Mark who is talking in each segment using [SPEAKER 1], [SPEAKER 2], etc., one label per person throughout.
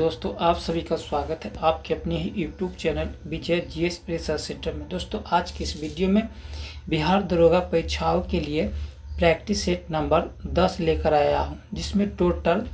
[SPEAKER 1] दोस्तों, आप सभी का स्वागत है आपके अपने ही यूट्यूब चैनल विजय जीएस रिसर्च सेंटर में। दोस्तों, आज की इस वीडियो में बिहार दरोगा परीक्षाओं के लिए प्रैक्टिस सेट नंबर 10 लेकर आया हूं, जिसमें total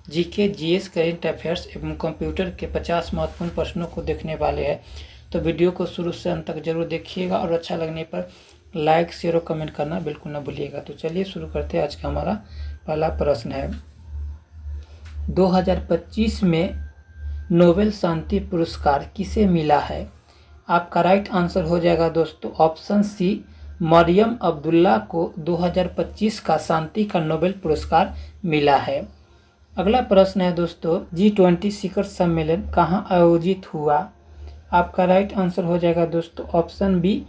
[SPEAKER 1] GK, GS, current affairs एवं कंप्यूटर के 50 महत्वपूर्ण प्रश्नों को देखने वाले हैं। तो वीडियो को शुरू से अंत तक जरूर देखिएगा और अच्छा लगने पर लाइक, शेयर और कमेंट करना बिल्कुल न भूलिएगा। तो चलिए शुरू करते हैं। आज का हमारा पहला प्रश्न है, 2025 में नोबेल शांति पुरस्कार किसे मिला है? आपका राइट आंसर हो जाएगा दोस्तों ऑप्शन सी, मरियम अब्दुल्ला को 2025 का शांति का नोबेल पुरस्कार मिला है। अगला प्रश्न है दोस्तों, G20 शिखर सम्मेलन कहाँ आयोजित हुआ? आपका राइट आंसर हो जाएगा दोस्तों ऑप्शन बी,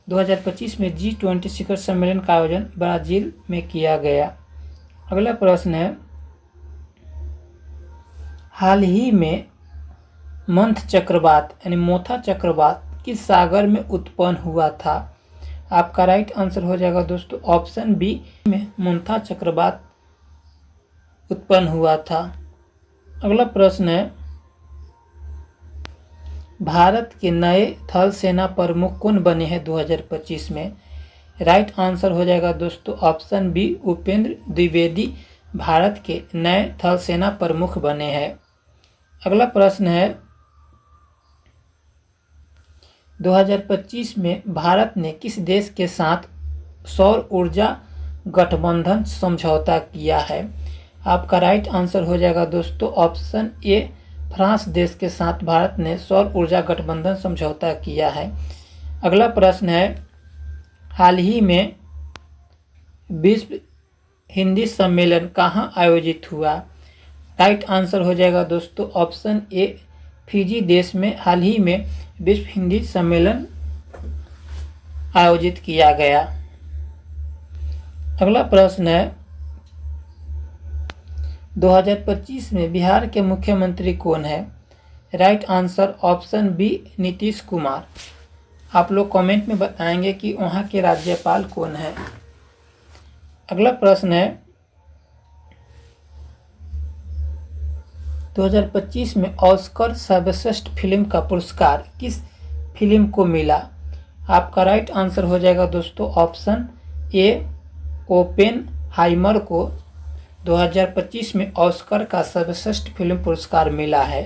[SPEAKER 1] 2025 में G20 शिखर सम्मेलन का आयोजन ब्राजील में किया गया। अगला प्रश्न है, हाल ही में मंथ चक्रवात यानी मोथा चक्रवात किस सागर में उत्पन्न हुआ था? आपका राइट आंसर हो जाएगा दोस्तों ऑप्शन बी में मोथा चक्रवात उत्पन्न हुआ था। अगला प्रश्न है, भारत के नए थल सेना प्रमुख कौन बने हैं 2025 में? राइट आंसर हो जाएगा दोस्तों ऑप्शन बी, उपेंद्र द्विवेदी भारत के नए थल सेना प्रमुख बने हैं। अगला प्रश्न है, 2025 में भारत ने किस देश के साथ सौर ऊर्जा गठबंधन समझौता किया है? आपका राइट आंसर हो जाएगा दोस्तों ऑप्शन ए, फ्रांस देश के साथ भारत ने सौर ऊर्जा गठबंधन समझौता किया है। अगला प्रश्न है, हाल ही में विश्व हिंदी सम्मेलन कहाँ आयोजित हुआ? राइट आंसर हो जाएगा दोस्तों ऑप्शन ए, फिजी देश में हाल ही में विश्व हिंदी सम्मेलन आयोजित किया गया। अगला प्रश्न है, 2025 में बिहार के मुख्यमंत्री कौन है? Right answer option B, Nitish Kumar. आप लोग कमेंट में बताएंगे कि वहाँ के राज्यपाल कौन है। अगला प्रश्न है, 2025 में ऑस्कर सर्वश्रेष्ठ फिल्म का पुरस्कार किस फिल्म को मिला? आपका राइट आंसर हो जाएगा दोस्तों ऑप्शन ए, ओपेनहाइमर को 2025 में ऑस्कर का सर्वश्रेष्ठ फिल्म पुरस्कार मिला है।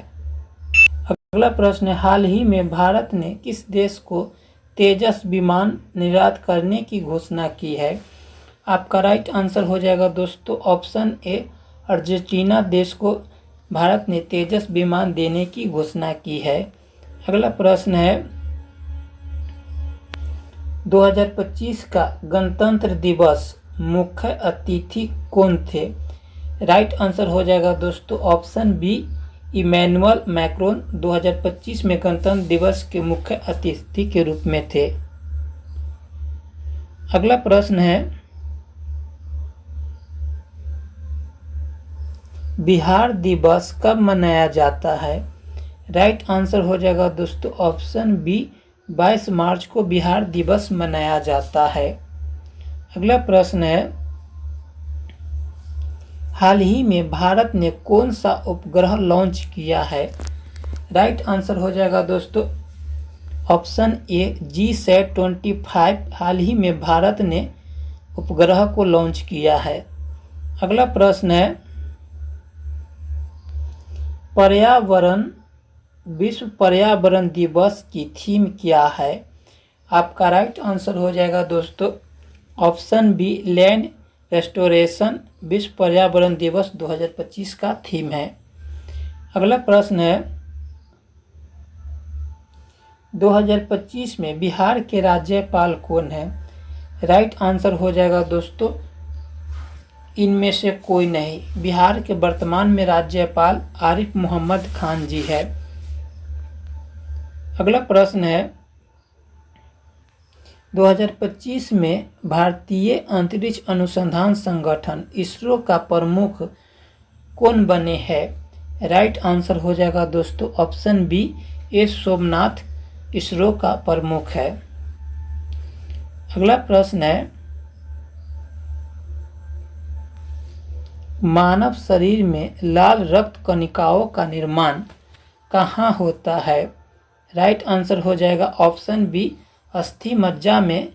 [SPEAKER 1] अगला प्रश्न है, हाल ही में भारत ने किस देश को तेजस विमान निर्यात करने की घोषणा की है? आपका राइट आंसर हो जाएगा दोस्तों ऑप्शन ए, अर्जेंटीना देश को भारत ने तेजस विमान देने की घोषणा की है। अगला प्रश्न है, 2025 का गणतंत्र दिवस मुख्य अतिथि कौन थे? राइट आंसर हो जाएगा दोस्तों ऑप्शन बी, इमैनुअल मैक्रोन 2025 में गणतंत्र दिवस के मुख्य अतिथि के रूप में थे। अगला प्रश्न है, बिहार दिवस कब मनाया जाता है? राइट आंसर हो जाएगा दोस्तों ऑप्शन बी, 22 मार्च को बिहार दिवस मनाया जाता है। अगला प्रश्न है, हाल ही में भारत ने कौन सा उपग्रह लॉन्च किया है? राइट आंसर हो जाएगा दोस्तों ऑप्शन ए, GSAT-25 हाल ही में भारत ने उपग्रह को लॉन्च किया है। अगला प्रश्न है, पर्यावरण विश्व पर्यावरण दिवस की थीम क्या है? आपका राइट आंसर हो जाएगा दोस्तों ऑप्शन बी, लैंड रेस्टोरेशन विश्व पर्यावरण दिवस 2025 का थीम है। अगला प्रश्न है, 2025 में बिहार के राज्यपाल कौन है? राइट आंसर हो जाएगा दोस्तों इनमें से कोई नहीं। बिहार के वर्तमान में राज्यपाल आरिफ मोहम्मद खान जी है। अगला प्रश्न है, 2025 में भारतीय अंतरिक्ष अनुसंधान संगठन इसरो का प्रमुख कौन बने हैं? राइट आंसर हो जाएगा दोस्तों option B, S Somanath ISRO का प्रमुख है। अगला प्रश्न है, मानव शरीर में लाल रक्त कणिकाओं का निर्माण कहाँ होता है? राइट आंसर हो जाएगा ऑप्शन बी, अस्थि मज्जा में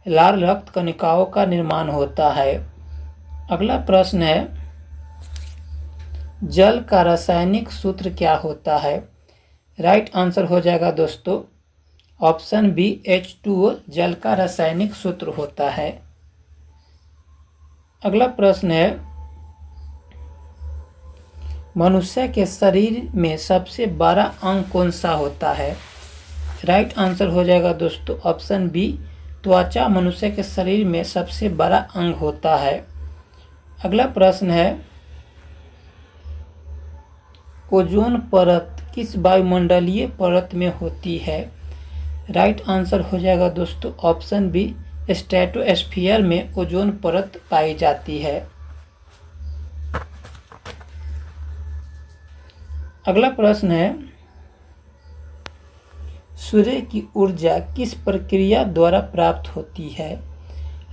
[SPEAKER 1] लाल रक्त कणिकाओं का निर्माण होता है। अगला प्रश्न है, जल का रासायनिक सूत्र क्या होता है? राइट आंसर हो जाएगा दोस्तों ऑप्शन बी, H2O जल का रासायनिक सूत्र होता है। अगला प्रश्न है, मनुष्य के शरीर में सबसे बड़ा अंग कौन सा होता है? राइट आंसर हो जाएगा दोस्तों ऑप्शन बी, त्वचा मनुष्य के शरीर में सबसे बड़ा अंग होता है। अगला प्रश्न है, ओजोन परत किस वायुमंडलीय परत में होती है? राइट आंसर हो जाएगा दोस्तों ऑप्शन बी, स्ट्रेटोस्फीयर में ओजोन परत पाई जाती है। अगला प्रश्न है, सूर्य की ऊर्जा किस प्रक्रिया द्वारा प्राप्त होती है?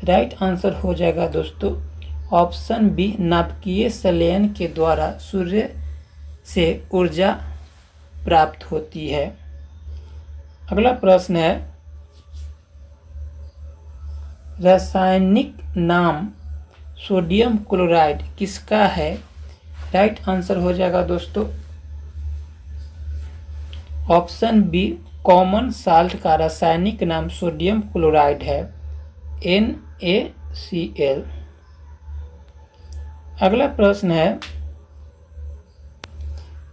[SPEAKER 1] राइट आंसर हो जाएगा दोस्तों ऑप्शन बी, नाभिकीय संलयन के द्वारा सूर्य से ऊर्जा प्राप्त होती है। अगला प्रश्न है, रासायनिक नाम सोडियम क्लोराइड किसका है? राइट आंसर हो जाएगा दोस्तों ऑप्शन बी, कॉमन साल्ट का रासायनिक नाम सोडियम क्लोराइड है, NaCl। अगला प्रश्न है,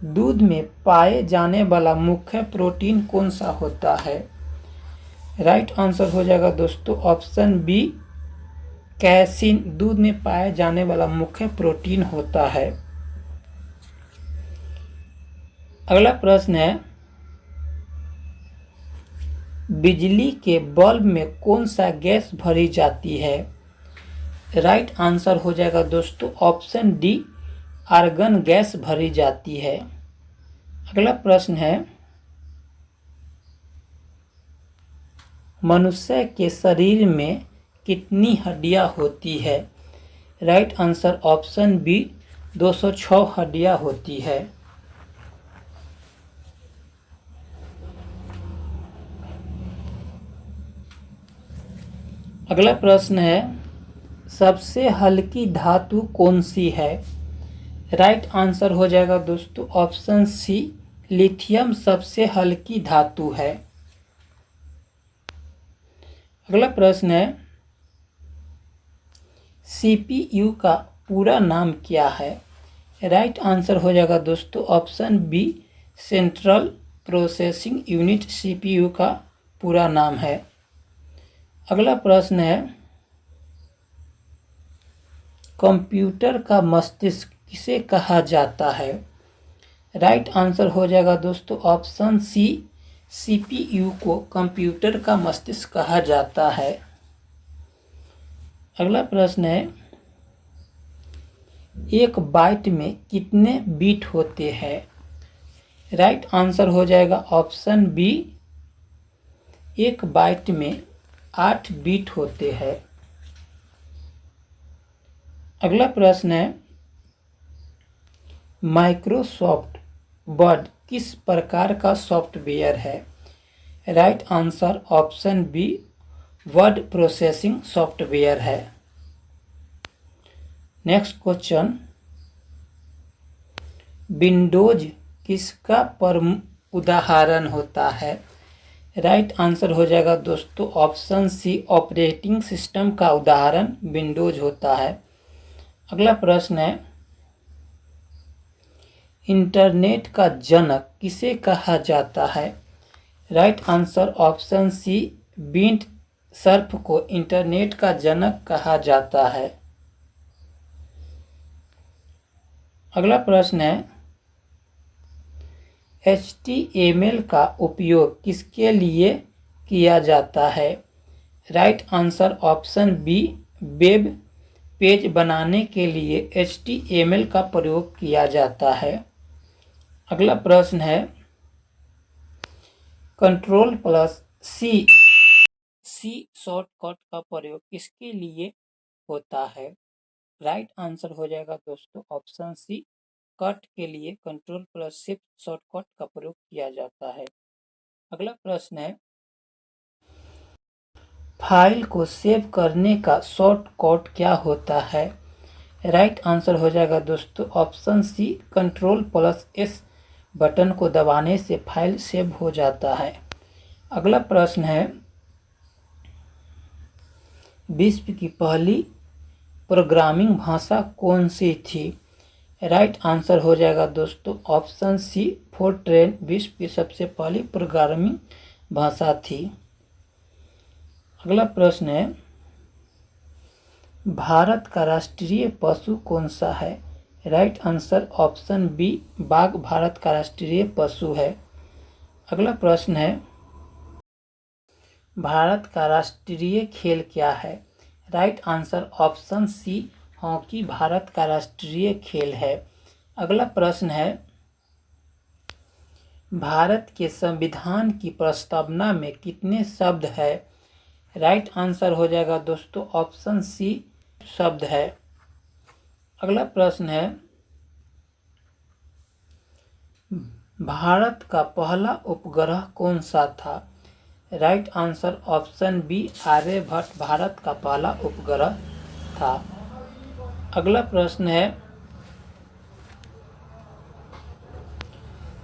[SPEAKER 1] दूध में पाए जाने वाला मुख्य प्रोटीन कौन सा होता है? राइट आंसर हो जाएगा दोस्तों ऑप्शन बी, कैसीन दूध में पाए जाने वाला मुख्य प्रोटीन होता है। अगला प्रश्न है, बिजली के बल्ब में कौन सा गैस भरी जाती है? राइट आंसर हो जाएगा दोस्तों ऑप्शन डी, आर्गन गैस भरी जाती है। अगला प्रश्न है, मनुष्य के शरीर में कितनी हड्डियां होती है? राइट आंसर ऑप्शन बी, 206 हड्डियां होती है। अगला प्रश्न है, सबसे हल्की धातु कौन सी है? राइट आंसर हो जाएगा दोस्तों ऑप्शन सी, लिथियम सबसे हल्की धातु है। अगला प्रश्न है, CPU का पूरा नाम क्या है? राइट आंसर हो जाएगा दोस्तों option B, central processing unit CPU का पूरा नाम है। अगला प्रश्न है, कंप्यूटर का मस्तिष्क किसे कहा जाता है? राइट आंसर हो जाएगा दोस्तों ऑप्शन सी, CPU को कंप्यूटर का मस्तिष्क कहा जाता है। अगला प्रश्न है, एक बाइट में कितने बीट होते हैं? राइट आंसर हो जाएगा ऑप्शन बी, एक बाइट में 8 बीट होते हैं। अगला प्रश्न है, माइक्रोसॉफ्ट वर्ड किस प्रकार का सॉफ्टवेयर है? Right answer option B, word processing software है। नेक्स्ट क्वेश्चन, विंडोज किसका उदाहरण होता है? राइट आंसर हो जाएगा दोस्तों ऑप्शन सी, ऑपरेटिंग सिस्टम का उदाहरण विंडोज होता है। अगला प्रश्न है, इंटरनेट का जनक किसे कहा जाता है? Right answer option C, Vint Cerf को इंटरनेट का जनक कहा जाता है। अगला प्रश्न है, HTML का उपयोग किसके लिए किया जाता है? Right answer option B, web page बनाने के लिए HTML का प्रयोग किया जाता है। अगला प्रश्न है, Ctrl+C शॉर्टकट का प्रयोग किसके लिए होता है? राइट आंसर हो जाएगा दोस्तों ऑप्शन सी, कट के लिए कंट्रोल प्लस शिफ्ट शॉर्टकट का प्रयोग किया जाता है। अगला प्रश्न है, फाइल को सेव करने का शॉर्टकट क्या होता है? राइट आंसर हो जाएगा दोस्तों option C, control plus S button को दबाने से फाइल सेव हो जाता है। अगला प्रश्न है, विश्व की पहली प्रोग्रामिंग भाषा कौन सी थी? राइट आंसर हो जाएगा दोस्तों ऑप्शन सी, फोर्ट्रेन विश्व की सबसे पहली प्रोग्रामिंग भाषा थी। अगला प्रश्न है, भारत का राष्ट्रीय पशु कौन सा है? राइट आंसर ऑप्शन बी, बाघ भारत का राष्ट्रीय पशु है। अगला प्रश्न है, भारत का राष्ट्रीय खेल क्या है? Right answer option C, hockey भारत का राष्ट्रीय खेल है। अगला प्रश्न है, भारत के संविधान की प्रस्तावना में कितने शब्द है? राइट आंसर हो जाएगा दोस्तों ऑप्शन सी, शब्द है। अगला प्रश्न है, भारत का पहला उपग्रह कौन सा था? Right answer option B, Aryabhata Bharat का पहला उपग्रह था। अगला प्रश्न है,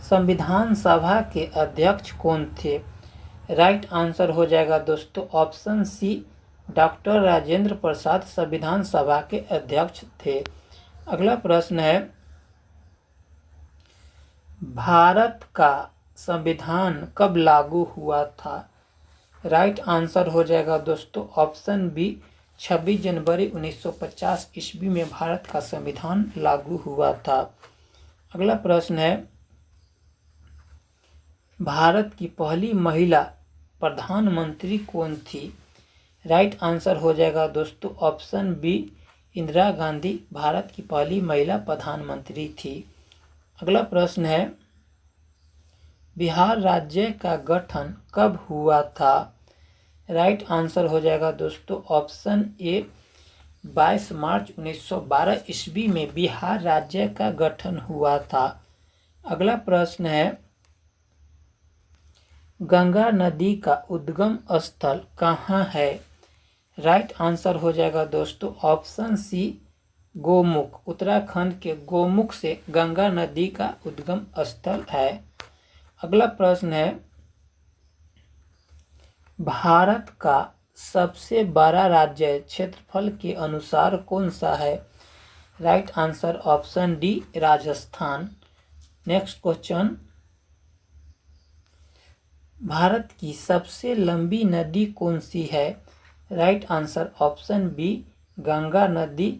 [SPEAKER 1] संविधान सभा के अध्यक्ष कौन थे? राइट आंसर हो जाएगा दोस्तों ऑप्शन सी, डॉक्टर राजेंद्र प्रसाद संविधान सभा के अध्यक्ष थे। अगला प्रश्न है, भारत का संविधान कब लागू हुआ था? राइट आंसर हो जाएगा दोस्तों ऑप्शन बी, 26 जनवरी 1950 ईस्वी में भारत का संविधान लागू हुआ था। अगला प्रश्न है, भारत की पहली महिला प्रधानमंत्री कौन थी? राइट आंसर हो जाएगा दोस्तों ऑप्शन बी, इंदिरा गांधी भारत की पहली महिला प्रधानमंत्री थी। अगला प्रश्न है, बिहार राज्य का गठन कब हुआ था? राइट आंसर हो जाएगा दोस्तों ऑप्शन ए, 22 मार्च 1912 ईस्वी में बिहार राज्य का गठन हुआ था। अगला प्रश्न है, गंगा नदी का उद्गम स्थल कहाँ है? राइट आंसर हो जाएगा दोस्तों ऑप्शन सी, गोमुख उत्तराखंड के गोमुख से गंगा नदी का उद्गम स्थल है। अगला प्रश्न है, भारत का सबसे बड़ा राज्य क्षेत्रफल के अनुसार कौन सा है? Right answer option D, Rajasthan. Next question, Bharat की सबसे लंबी नदी कौन सी है? Right answer option B, Ganga नदी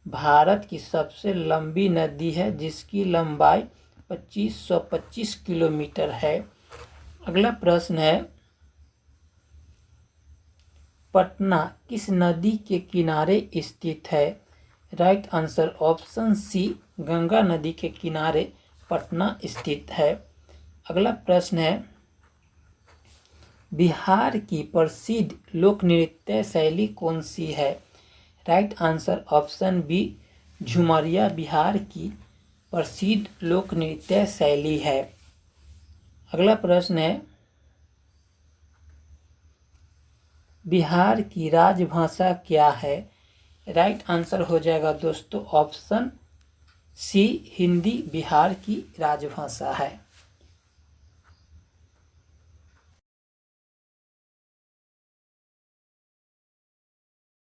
[SPEAKER 1] भारत की सबसे लंबी नदी है जिसकी लंबाई 2525 किलोमीटर है। अगला प्रश्न है, पटना किस नदी के किनारे स्थित है? Right answer option C, Ganga नदी के किनारे पटना स्थित है। अगला प्रश्न है, बिहार की प्रसिद्ध लोक नृत्य शैली कौन सी है? Right answer option B, Jhumariya Bihar की प्रसिद्ध लोक नृत्य शैली है। अगला प्रश्न है, बिहार की राजभाषा क्या है? राइट आंसर हो जाएगा दोस्तों ऑप्शन सी, हिंदी बिहार की राजभाषा है।